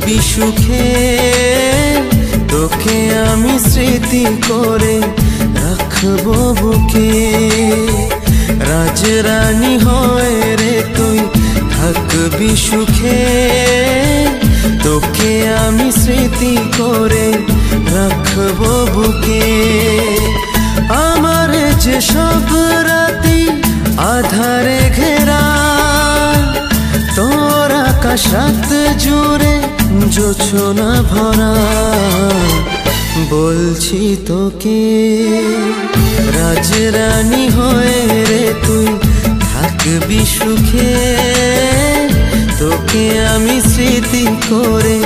থাকবি সুখে, তোকে আমি স্মৃতি করে রাখবো বুকে। রাজরানী হয়ে রে তুই থাকবি সুখে, তোকে আমি স্মৃতি করে রাখবো বুকে। আমার যে সব রাতি আধারে ঘেরা, তোর আকাশ রাত জুড়ে জোছনা ভরা। বলছি তোকে রাজরানী হয়ে রে তুই থাকবি সুখে, তোকে আমি স্মৃতি করে